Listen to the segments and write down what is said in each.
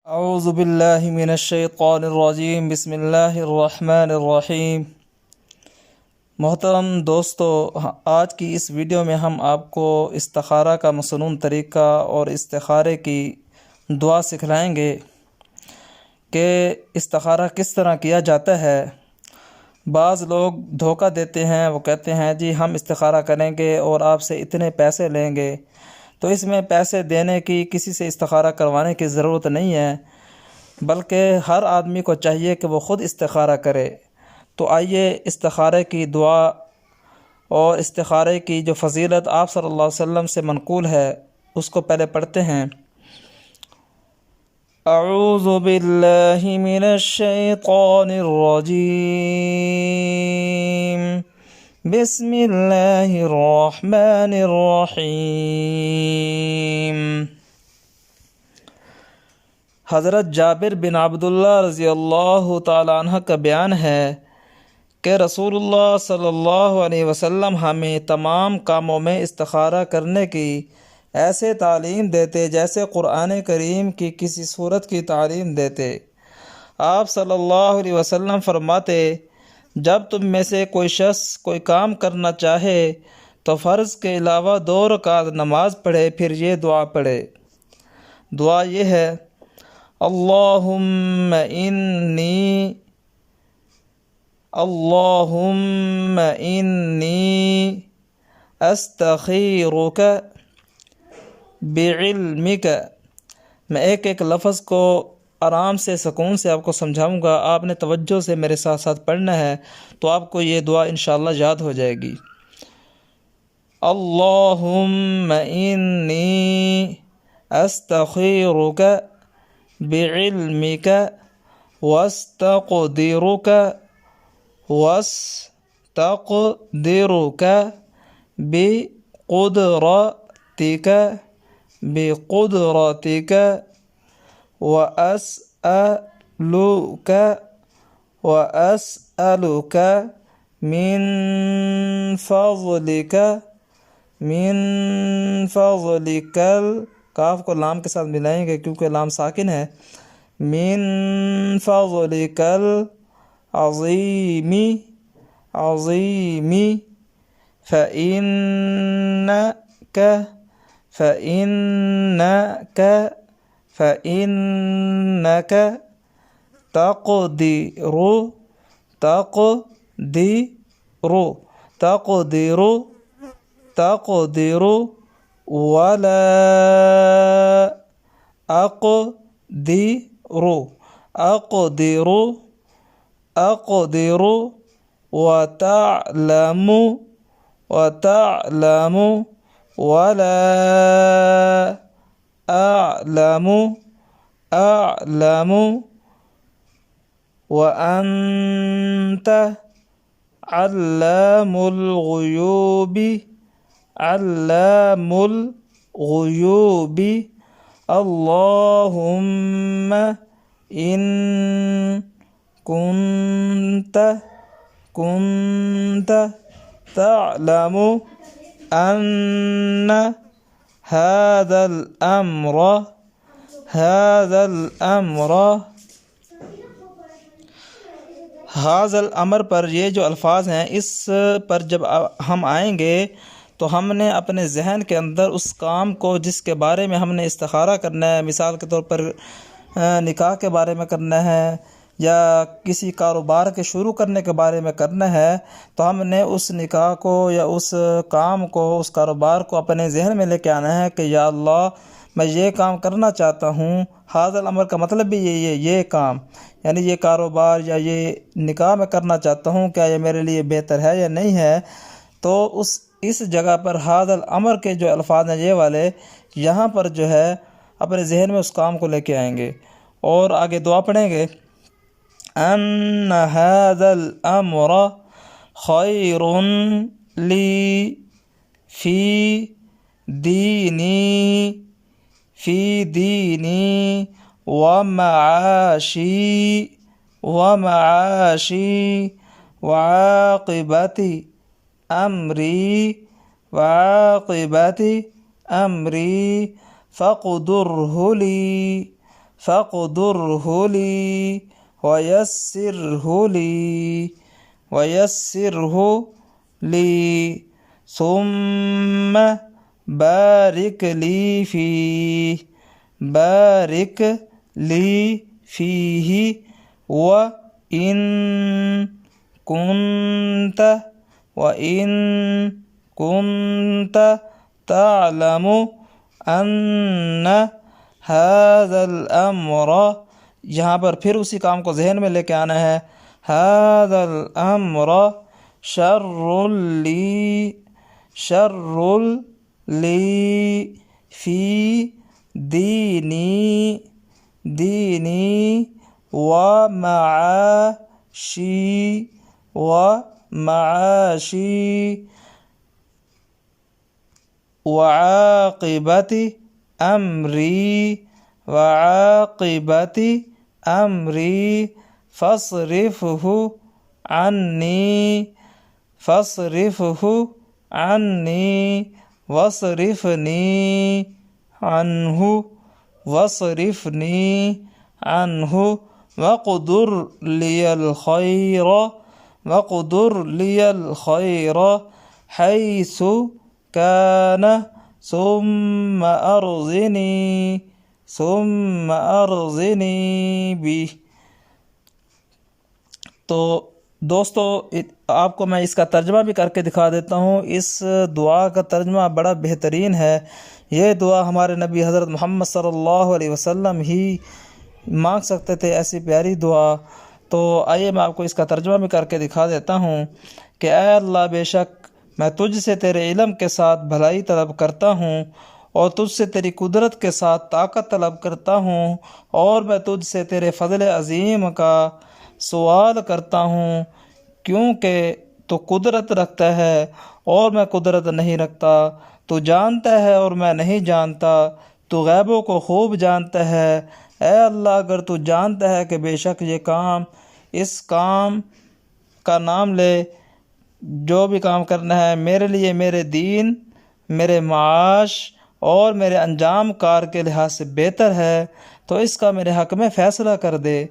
اعوذ باللہ من الشیطان الرجیم بسم اللہ الرحمن الرحیم۔ محترم دوستو، آج کی اس ویڈیو میں ہم آپ کو استخارہ کا مسنون طریقہ اور استخارے کی دعا سکھلائیں گے کہ استخارہ کس طرح کیا جاتا ہے۔ بعض لوگ دھوکہ دیتے ہیں، وہ کہتے ہیں جی ہم استخارہ کریں گے اور آپ سے اتنے پیسے لیں گے، تو اس میں پیسے دینے کی، کسی سے استخارہ کروانے کی ضرورت نہیں ہے، بلکہ ہر آدمی کو چاہیے کہ وہ خود استخارہ کرے۔ تو آئیے استخارے کی دعا اور استخارے کی جو فضیلت آپ صلی اللہ علیہ وسلم سے منقول ہے اس کو پہلے پڑھتے ہیں۔ اعوذ باللہ من الشیطان الرجیم، بسم اللہ الرحمن الرحیم۔ حضرت جابر بن عبداللہ رضی اللہ تعالی عنہ کا بیان ہے کہ رسول اللہ صلی اللہ علیہ وسلم ہمیں تمام کاموں میں استخارہ کرنے کی ایسے تعلیم دیتے جیسے قرآن کریم کی کسی سورت کی تعلیم دیتے۔ آپ صلی اللہ علیہ وسلم فرماتے، جب تم میں سے کوئی شخص کوئی کام کرنا چاہے تو فرض کے علاوہ 2 رکعت نماز پڑھے، پھر یہ دعا پڑھے۔ دعا یہ ہے: اللہم انی استخیرک بعلمک۔ میں ایک ایک لفظ کو آرام سے، سکون سے آپ کو سمجھاؤں گا، آپ نے توجہ سے میرے ساتھ ساتھ پڑھنا ہے تو آپ کو یہ دعا انشاءاللہ یاد ہو جائے گی۔ اللہم انی استخیرک بعلمک واستقدرک بقدرتک وأسألك من فضلك کاف کو لام کے ساتھ ملائیں گے کیونکہ لام ساکن ہے۔ من فضلك العظیم فإنك تقدر ولا أقدر وتعلم ولا أعلم وأنت علام الغيوب اللهم إن كنت تعلم أن هذا الأمر پر یہ جو الفاظ ہیں، اس پر جب ہم آئیں گے تو ہم نے اپنے ذہن کے اندر اس کام کو جس کے بارے میں ہم نے استخارہ کرنا ہے، مثال کے طور پر نکاح کے بارے میں کرنا ہے یا کسی کاروبار کے شروع کرنے کے بارے میں کرنا ہے، تو ہم نے اس نکاح کو یا اس کام کو، اس کاروبار کو اپنے ذہن میں لے کے آنا ہے کہ یا اللہ میں یہ کام کرنا چاہتا ہوں۔ حاضر الامر کا مطلب بھی یہی ہے، یہ کام یعنی یہ کاروبار یا یہ نکاح میں کرنا چاہتا ہوں، کیا یہ میرے لیے بہتر ہے یا نہیں ہے۔ تو اس جگہ پر حاضر الامر کے جو الفاظ ہیں یہ والے، یہاں پر جو ہے اپنے ذہن میں اس کام کو لے کے آئیں گے اور آگے دعا پڑھیں گے: ان هذا الامر خیر لی فی دینی ومعاشی وعاقبت امری فاقدره فاقدره لي ويسره لي ثم بارك لي فيه وإن كنت تعلم أن هذا الأمر، یہاں پر پھر اسی کام کو ذہن میں لے کے آنا ہے، هذا الأمر شر لي في ديني ومعاشي وعاقبة أمري فاصرفه عني واصرفني عنه واقدر لي الخير حيث كان ثم أرضني به۔ تو دوستو آپ کو میں اس کا ترجمہ بھی کر کے دکھا دیتا ہوں۔ اس دعا کا ترجمہ بڑا بہترین ہے۔ یہ دعا ہمارے نبی حضرت محمد صلی اللہ علیہ وسلم ہی مانگ سکتے تھے، ایسی پیاری دعا۔ تو آئیے میں آپ کو اس کا ترجمہ بھی کر کے دکھا دیتا ہوں کہ اے اللہ، بے شک میں تجھ سے تیرے علم کے ساتھ بھلائی طلب کرتا ہوں، اور تجھ سے تیری قدرت کے ساتھ طاقت طلب کرتا ہوں، اور میں تجھ سے تیرے فضل عظیم کا سوال کرتا ہوں، کیونکہ تو قدرت رکھتا ہے اور میں قدرت نہیں رکھتا، تو جانتا ہے اور میں نہیں جانتا، تو غیبوں کو خوب جانتا ہے۔ اے اللہ، اگر تو جانتا ہے کہ بے شک یہ کام، اس کام کا نام لے، جو بھی کام کرنا ہے میرے لیے، میرے دین، میرے معاش اور میرے انجام کار کے لحاظ سے بہتر ہے، تو اس کا میرے حق میں فیصلہ کر دے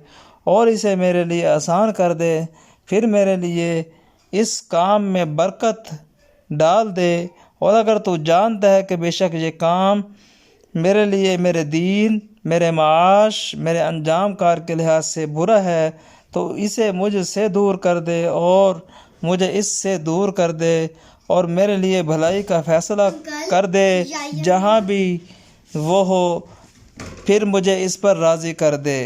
اور اسے میرے لیے آسان کر دے، پھر میرے لیے اس کام میں برکت ڈال دے۔ اور اگر تو جانتا ہے کہ بے شک یہ کام میرے لیے، میرے دین، میرے معاش، میرے انجام کار کے لحاظ سے برا ہے، تو اسے مجھ سے دور کر دے اور مجھے اس سے دور کر دے، اور میرے لیے بھلائی کا فیصلہ کر دے جہاں بھی وہ ہو، پھر مجھے اس پر راضی کر دے۔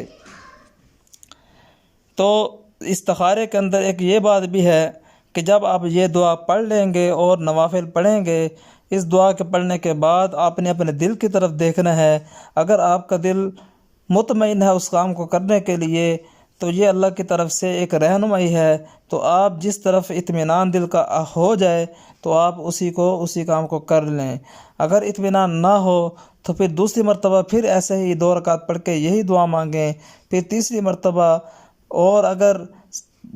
تو استخارے کے اندر ایک یہ بات بھی ہے کہ جب آپ یہ دعا پڑھ لیں گے اور نوافل پڑھیں گے، اس دعا کے پڑھنے کے بعد آپ نے اپنے دل کی طرف دیکھنا ہے۔ اگر آپ کا دل مطمئن ہے اس کام کو کرنے کے لیے، تو یہ اللہ کی طرف سے ایک رہنمائی ہے، تو آپ جس طرف اطمینان دل کا ہو جائے تو آپ اسی کام کو کر لیں۔ اگر اطمینان نہ ہو تو پھر دوسری مرتبہ پھر ایسے ہی 2 رکعت پڑھ کے یہی دعا مانگیں، پھر تیسری مرتبہ، اور اگر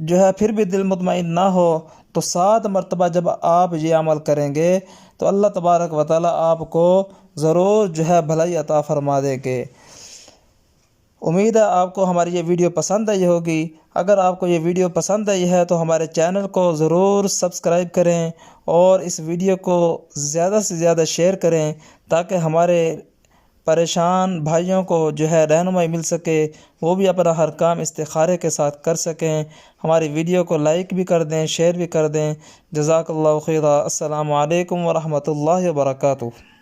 جو ہے پھر بھی دل مطمئن نہ ہو تو 7 مرتبہ جب آپ یہ عمل کریں گے تو اللہ تبارک و تعالیٰ آپ کو ضرور جو ہے بھلائی عطا فرما دے گے۔ امید ہے آپ کو ہماری یہ ویڈیو پسند آئی ہوگی۔ اگر آپ کو یہ ویڈیو پسند آئی ہے تو ہمارے چینل کو ضرور سبسکرائب کریں اور اس ویڈیو کو زیادہ سے زیادہ شیئر کریں، تاکہ ہمارے پریشان بھائیوں کو جو ہے رہنمائی مل سکے، وہ بھی اپنا ہر کام استخارے کے ساتھ کر سکیں۔ ہماری ویڈیو کو لائک بھی کر دیں، شیئر بھی کر دیں۔ جزاک اللہ خیرا۔ السلام علیکم ورحمۃ اللہ وبرکاتہ۔